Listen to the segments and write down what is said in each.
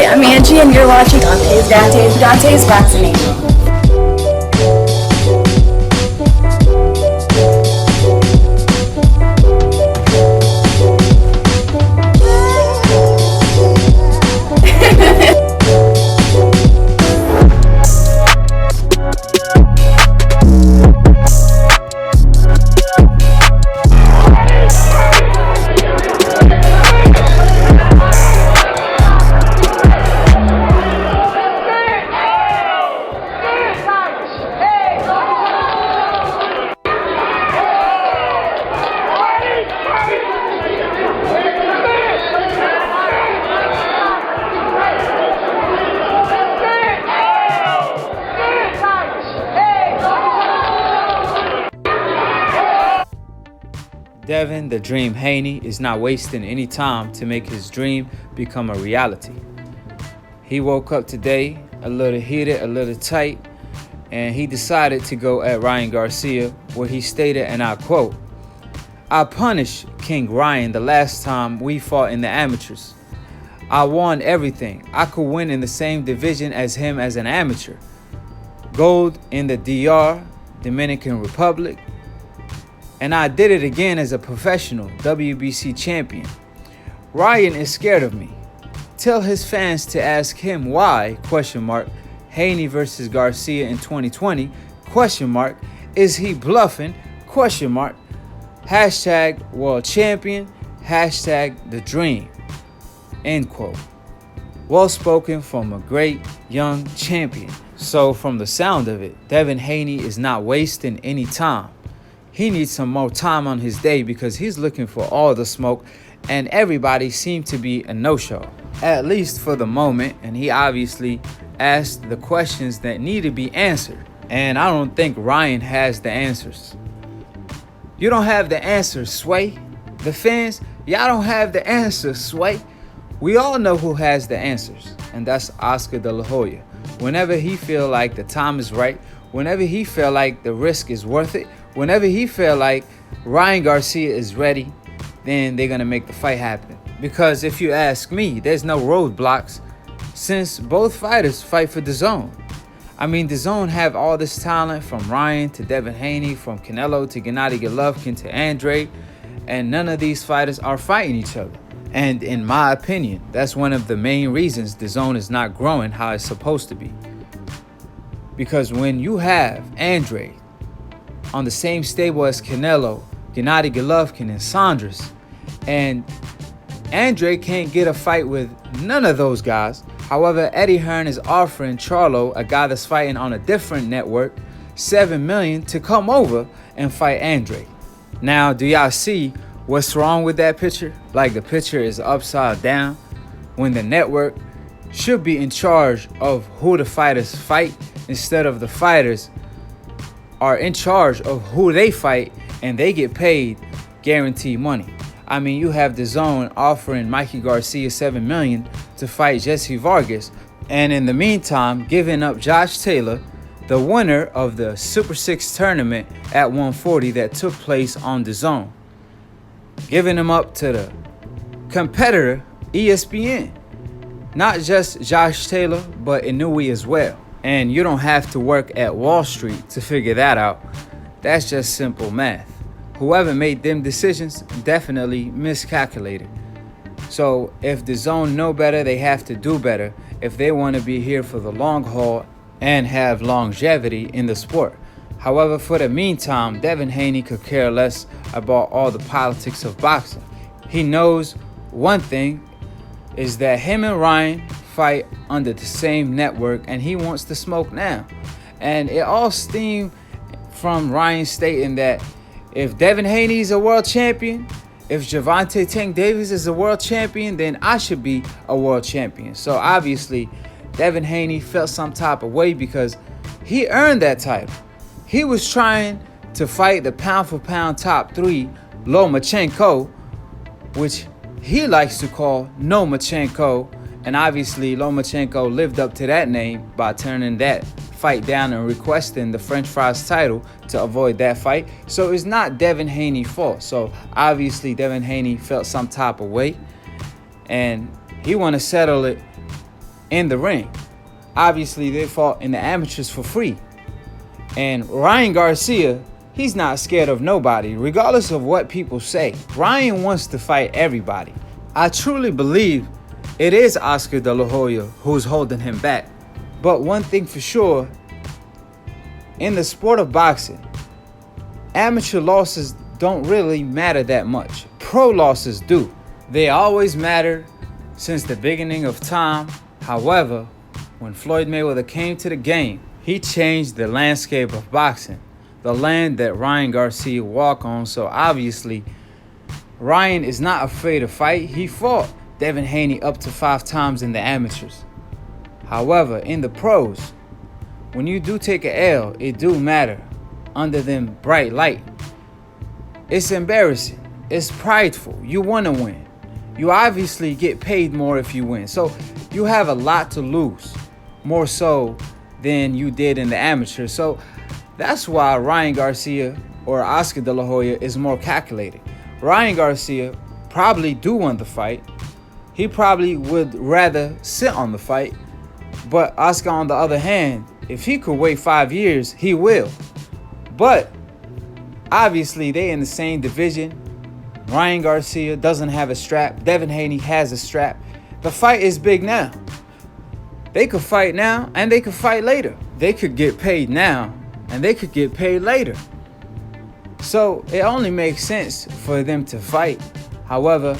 I'm Angie, and you're watching Dante's Vaccinated. Devin "The Dream" Haney is not wasting any time to make his dream become a reality. He woke up today a little heated, a little tight, and he decided to go at Ryan Garcia, where he stated, and I quote, "I punished King Ryan the last time we fought in the amateurs. I won everything. I could win in the same division as him as an amateur. Gold in the DR, Dominican Republic, and I did it again as a professional WBC champion. Ryan is scared of me. Tell his fans to ask him why, Haney versus Garcia in 2020, is he bluffing, hashtag world champion, hashtag the dream, end quote. Well spoken from a great young champion. So from the sound of it, Devin Haney is not wasting any time. He needs some more time on his day because he's looking for all the smoke, and everybody seemed to be a no-show, at least for the moment, and he obviously asked the questions that need to be answered, and I don't think Ryan has the answers. You don't have the answers, Sway. The fans, y'all don't have the answers, Sway. We all know who has the answers, and that's Oscar De La Hoya. Whenever he feel like the time is right, whenever he feel like the risk is worth it, whenever he feel like Ryan Garcia is ready, then they're going to make the fight happen. Because if you ask me, there's no roadblocks since both fighters fight for DAZN. I mean, DAZN have all this talent, from Ryan to Devin Haney, from Canelo to Gennady Golovkin to Andre, and none of these fighters are fighting each other. And in my opinion, that's one of the main reasons DAZN is not growing how it's supposed to be. Because when you have Andre on the same stable as Canelo, Gennady Golovkin, and Saunders, and Andre can't get a fight with none of those guys. However, Eddie Hearn is offering Charlo, a guy that's fighting on a different network, $7 million to come over and fight Andre. Now, do y'all see what's wrong with that picture? Like, the picture is upside down when the network should be in charge of who the fighters fight, instead of the fighters are in charge of who they fight, and they get paid guaranteed money. I mean, you have DAZN offering Mikey Garcia $7 million to fight Jesse Vargas, and in the meantime giving up Josh Taylor, the winner of the Super 6 tournament at 140 that took place on DAZN, giving him up to the competitor ESPN. Not just Josh Taylor, but Inouye as well. And you don't have to work at Wall Street to figure that out. That's just simple math. Whoever made them decisions definitely miscalculated. So if DAZN know better, they have to do better if they want to be here for the long haul and have longevity in the sport. However, for the meantime, Devin Haney could care less about all the politics of boxing. He knows one thing is that him and Ryan fight under the same network, and he wants the smoke now. And it all stemmed from Ryan stating that if Devin Haney is a world champion, if Gervonta Tank Davis is a world champion, then I should be a world champion. So obviously, Devin Haney felt some type of way because he earned that title. He was trying to fight the pound-for-pound top 3, Lomachenko, which he likes to call Nomachenko. And obviously, Lomachenko lived up to that name by turning that fight down and requesting the French fries title to avoid that fight. So it's not Devin Haney's fault. So obviously, Devin Haney felt some type of way, and he want to settle it in the ring. Obviously, they fought in the amateurs for free. And Ryan Garcia, he's not scared of nobody, regardless of what people say. Ryan wants to fight everybody. I truly believe it is Oscar De La Hoya who's holding him back. But one thing for sure, in the sport of boxing, amateur losses don't really matter that much. Pro losses do. They always matter since the beginning of time. However, when Floyd Mayweather came to the game, he changed the landscape of boxing, the land that Ryan Garcia walked on. So obviously, Ryan is not afraid to fight. He fought Devin Haney up to 5 times in the amateurs. However, in the pros, when you do take an L, it do matter under them bright light. It's embarrassing. It's prideful. You want to win. You obviously get paid more if you win. So you have a lot to lose, more so than you did in the amateur. So that's why Ryan Garcia or Oscar De La Hoya is more calculated. Ryan Garcia probably do want the fight. He probably would rather sit on the fight. But Oscar, on the other hand, if he could wait 5 years, he will. But obviously, they in the same division. Ryan Garcia doesn't have a strap. Devin Haney has a strap. The fight is big now. They could fight now and they could fight later. They could get paid now and they could get paid later. So it only makes sense for them to fight. However,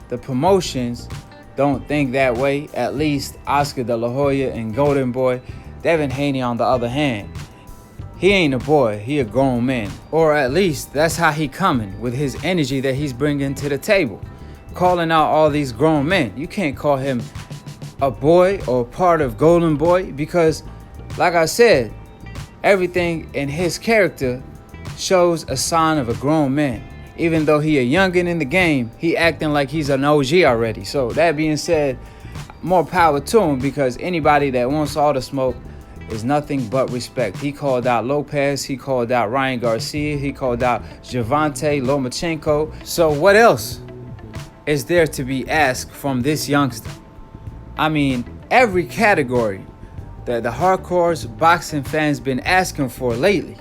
the promotions don't think that way. At least Oscar De La Hoya and Golden Boy. Devin Haney, on the other hand, he ain't a boy, he a grown man. Or at least that's how he coming, with his energy that he's bringing to the table. Calling out all these grown men. You can't call him a boy or part of Golden Boy because, like I said, everything in his character shows a sign of a grown man. Even though he a youngin' in the game, he acting like he's an OG already. So that being said, more power to him, because anybody that wants all the smoke is nothing but respect. He called out Lopez, he called out Ryan Garcia, he called out Gervonta Lomachenko. So what else is there to be asked from this youngster? I mean, every category that the hardcore boxing fans been asking for lately,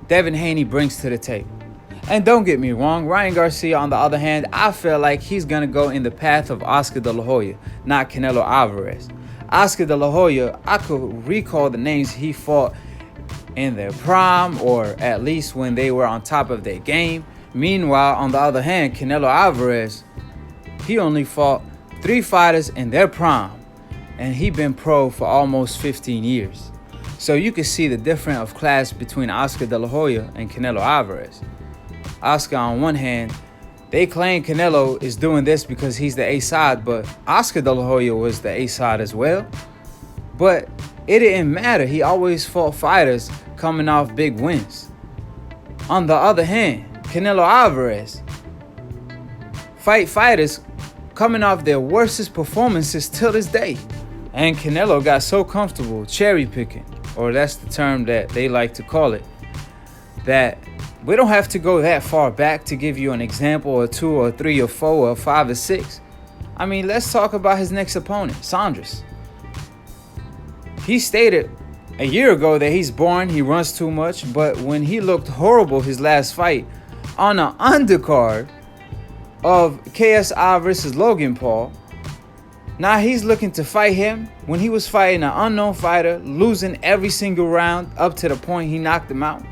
Devin Haney brings to the table. And don't get me wrong, Ryan Garcia, on the other hand, I feel like he's going to go in the path of Oscar De La Hoya, not Canelo Alvarez. Oscar De La Hoya, I could recall the names he fought in their prime, or at least when they were on top of their game. Meanwhile, on the other hand, Canelo Alvarez, he only fought 3 fighters in their prime, and he been pro for almost 15 years. So you can see the difference of class between Oscar De La Hoya and Canelo Alvarez. Oscar, on one hand, they claim Canelo is doing this because he's the A-side, but Oscar De La Hoya was the A-side as well. But it didn't matter. He always fought fighters coming off big wins. On the other hand, Canelo Alvarez fight fighters coming off their worstest performances till this day. And Canelo got so comfortable cherry picking, or that's the term that they like to call it, that we don't have to go that far back to give you an example, or 2 or 3 or 4 or 5 or 6. I mean, let's talk about his next opponent, Saunders. He stated a year ago that he's boring, he runs too much, but when he looked horrible his last fight on an undercard of KSI versus Logan Paul, now he's looking to fight him when he was fighting an unknown fighter, losing every single round up to the point he knocked him out.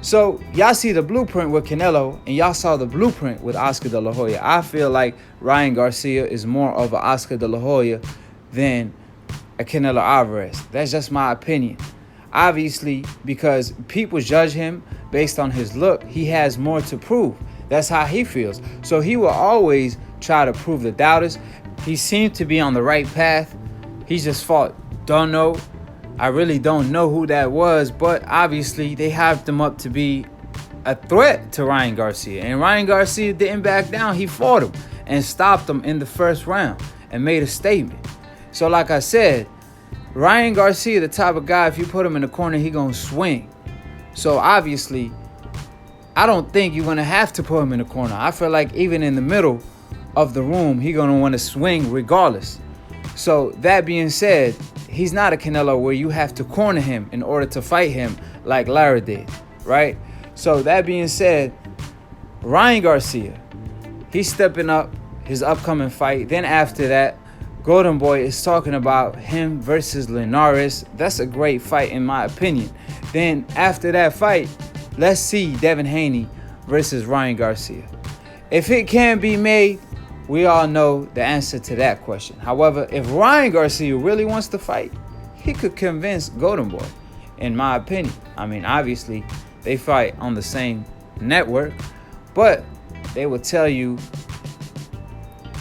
So y'all see the blueprint with Canelo, and y'all saw the blueprint with Oscar De La Hoya. I feel like Ryan Garcia is more of an Oscar De La Hoya than a Canelo Alvarez. That's just my opinion. Obviously, because people judge him based on his look, he has more to prove. That's how he feels. So he will always try to prove the doubters. He seemed to be on the right path. He just fought, don't know. I really don't know who that was, but obviously they hyped him up to be a threat to Ryan Garcia. And Ryan Garcia didn't back down. He fought him and stopped him in the first round and made a statement. So like I said, Ryan Garcia, the type of guy, if you put him in the corner, he gonna swing. So obviously, I don't think you're gonna have to put him in the corner. I feel like even in the middle of the room, he gonna want to swing regardless. So that being said, he's not a Canelo where you have to corner him in order to fight him like Lera did, right? So that being said, Ryan Garcia, he's stepping up his upcoming fight. Then after that, Golden Boy is talking about him versus Linares. That's a great fight in my opinion. Then after that fight, let's see Devin Haney versus Ryan Garcia. If it can be made, we all know the answer to that question. However, if Ryan Garcia really wants to fight, he could convince Golden Boy, in my opinion. I mean, obviously, they fight on the same network, but they will tell you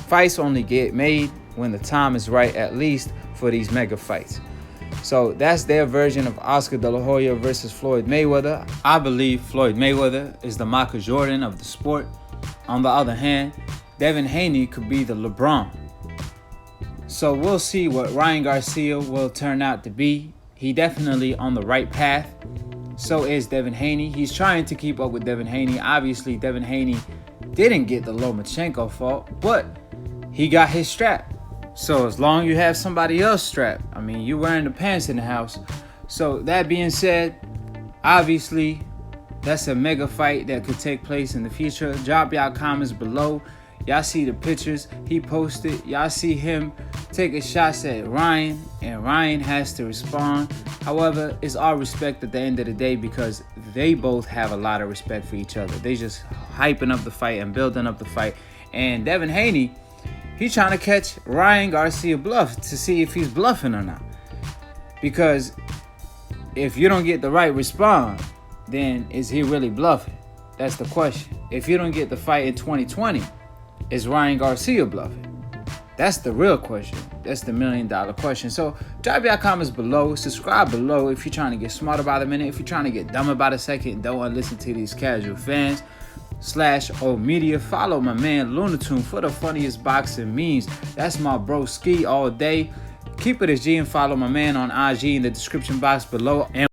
fights only get made when the time is right, at least for these mega fights. So that's their version of Oscar De La Hoya versus Floyd Mayweather. I believe Floyd Mayweather is the Michael Jordan of the sport. On the other hand, Devin Haney could be the LeBron. So we'll see what Ryan Garcia will turn out to be. He definitely on the right path. So is Devin Haney. He's trying to keep up with Devin Haney. Obviously, Devin Haney didn't get the Lomachenko fault, but he got his strap. So as long as you have somebody else strapped, I mean, you're wearing the pants in the house. So that being said, obviously, that's a mega fight that could take place in the future. Drop y'all comments below. Y'all see the pictures he posted. Y'all see him taking shots at Ryan, and Ryan has to respond. However, it's all respect at the end of the day because they both have a lot of respect for each other. They just hyping up the fight and building up the fight. And Devin Haney, he's trying to catch Ryan Garcia bluff to see if he's bluffing or not. Because if you don't get the right response, then is he really bluffing? That's the question. If you don't get the fight in 2020, is Ryan Garcia bluffing? That's the real question. That's the $1 million question. So drop your comments below. Subscribe below if you're trying to get smarter by the minute. If you're trying to get dumber by the second, don't want to listen to these casual fans. /O Media. Follow my man Lunatune for the funniest boxing memes. That's my bro Ski all day. Keep it as G and follow my man on IG in the description box below. And